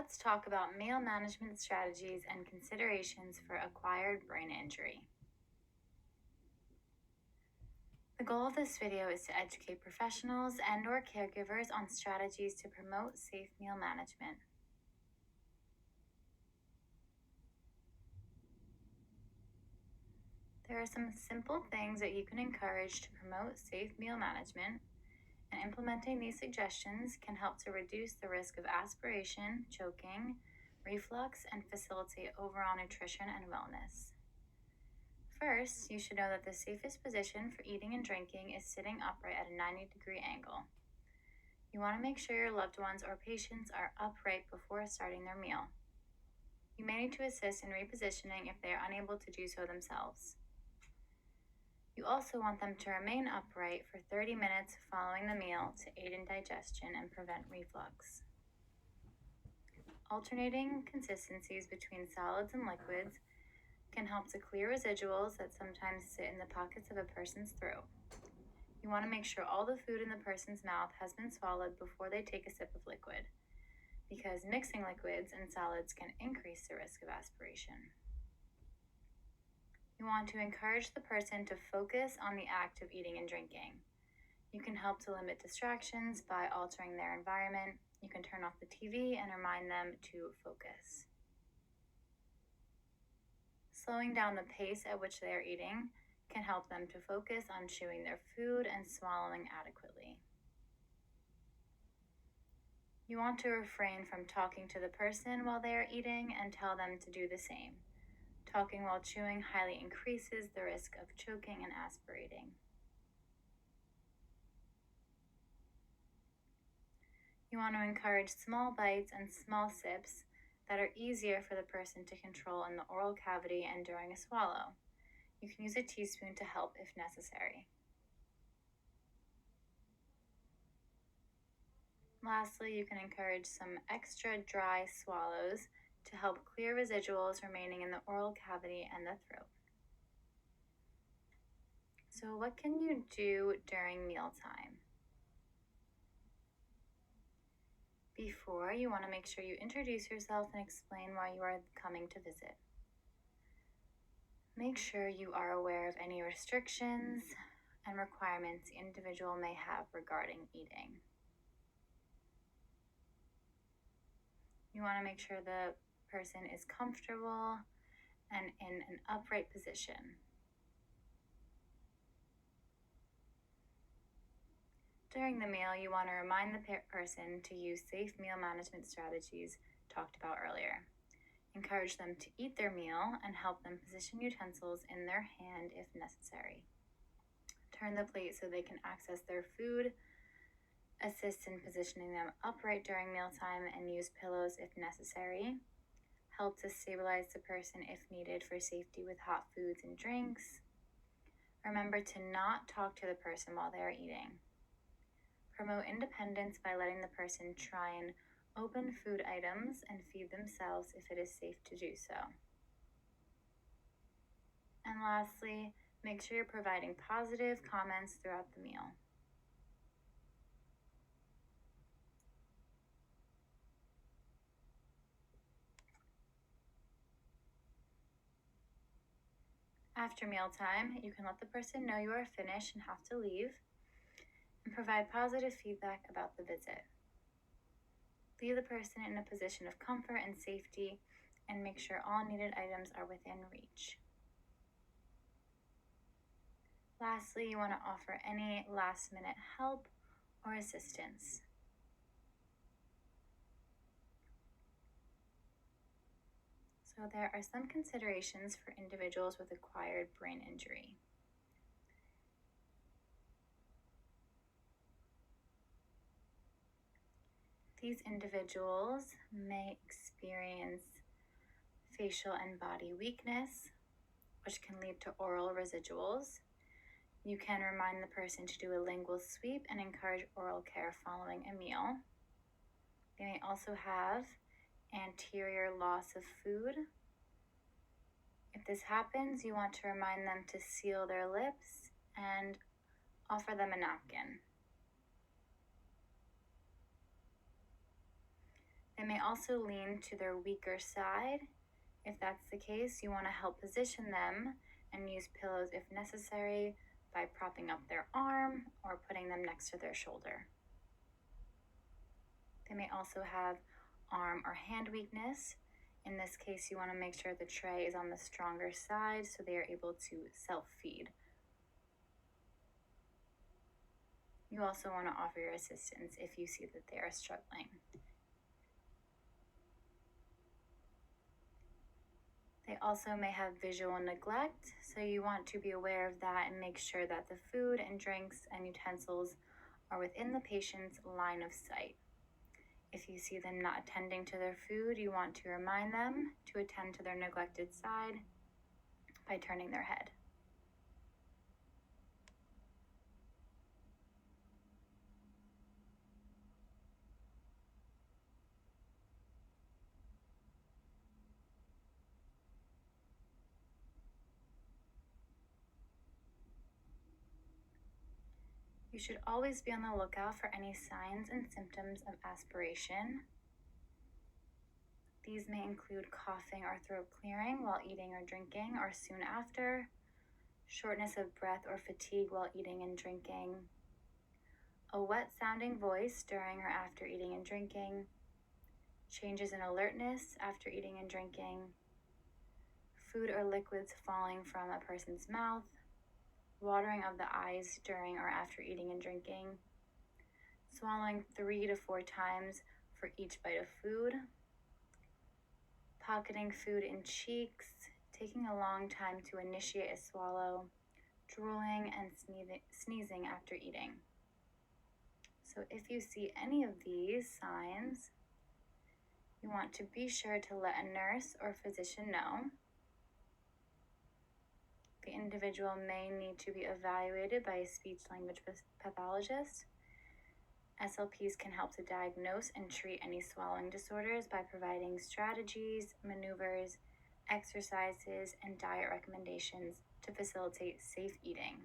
let's talk about meal management strategies and considerations for acquired brain injury. The goal of this video is to educate professionals and/or caregivers on strategies to promote safe meal management. There are some simple things that you can encourage to promote safe meal management, and implementing these suggestions can help to reduce the risk of aspiration, choking, reflux, and facilitate overall nutrition and wellness. First, you should know that the safest position for eating and drinking is sitting upright at a 90-degree angle. You want to make sure your loved ones or patients are upright before starting their meal. You may need to assist in repositioning if they are unable to do so themselves. You also want them to remain upright for 30 minutes following the meal to aid in digestion and prevent reflux. Alternating consistencies between solids and liquids can help to clear residuals that sometimes sit in the pockets of a person's throat. You want to make sure all the food in the person's mouth has been swallowed before they take a sip of liquid, because mixing liquids and solids can increase the risk of aspiration. You want to encourage the person to focus on the act of eating and drinking. You can help to limit distractions by altering their environment. You can turn off the TV and remind them to focus. Slowing down the pace at which they are eating can help them to focus on chewing their food and swallowing adequately. You want to refrain from talking to the person while they are eating and tell them to do the same. Talking while chewing highly increases the risk of choking and aspirating. You want to encourage small bites and small sips that are easier for the person to control in the oral cavity and during a swallow. You can use a teaspoon to help if necessary. Lastly, you can encourage some extra dry swallows to help clear residuals remaining in the oral cavity and the throat. So, what can you do during mealtime? Before, you want to make sure you introduce yourself and explain why you are coming to visit. Make sure you are aware of any restrictions and requirements the individual may have regarding eating. You want to make sure the person is comfortable and in an upright position. During the meal, you want to remind the person to use safe meal management strategies talked about earlier. Encourage them to eat their meal and help them position utensils in their hand if necessary. Turn the plate so they can access their food. Assist in positioning them upright during mealtime and use pillows if necessary. Help to stabilize the person if needed for safety with hot foods and drinks. Remember to not talk to the person while they are eating. Promote independence by letting the person try and open food items and feed themselves if it is safe to do so. And lastly, make sure you're providing positive comments throughout the meal. After mealtime, you can let the person know you are finished and have to leave, and provide positive feedback about the visit. Leave the person in a position of comfort and safety, and make sure all needed items are within reach. Lastly, you want to offer any last-minute help or assistance. So there are some considerations for individuals with acquired brain injury. These individuals may experience facial and body weakness, which can lead to oral residuals. You can remind the person to do a lingual sweep and encourage oral care following a meal. They may also have anterior loss of food. If this happens, you want to remind them to seal their lips and offer them a napkin. They may also lean to their weaker side. If that's the case, you want to help position them and use pillows if necessary by propping up their arm or putting them next to their shoulder. They may also have arm or hand weakness. In this case, you want to make sure the tray is on the stronger side so they are able to self-feed. You also want to offer your assistance if you see that they are struggling. They also may have visual neglect, so you want to be aware of that and make sure that the food and drinks and utensils are within the patient's line of sight. If you see them not attending to their food, you want to remind them to attend to their neglected side by turning their head. You should always be on the lookout for any signs and symptoms of aspiration. These may include coughing or throat clearing while eating or drinking or soon after, shortness of breath or fatigue while eating and drinking, a wet sounding voice during or after eating and drinking, changes in alertness after eating and drinking, food or liquids falling from a person's mouth, watering of the eyes during or after eating and drinking, swallowing 3 to 4 times for each bite of food, pocketing food in cheeks, taking a long time to initiate a swallow, drooling, and sneezing after eating. So if you see any of these signs, you want to be sure to let a nurse or physician know. The individual may need to be evaluated by a speech-language pathologist. SLPs can help to diagnose and treat any swallowing disorders by providing strategies, maneuvers, exercises, and diet recommendations to facilitate safe eating.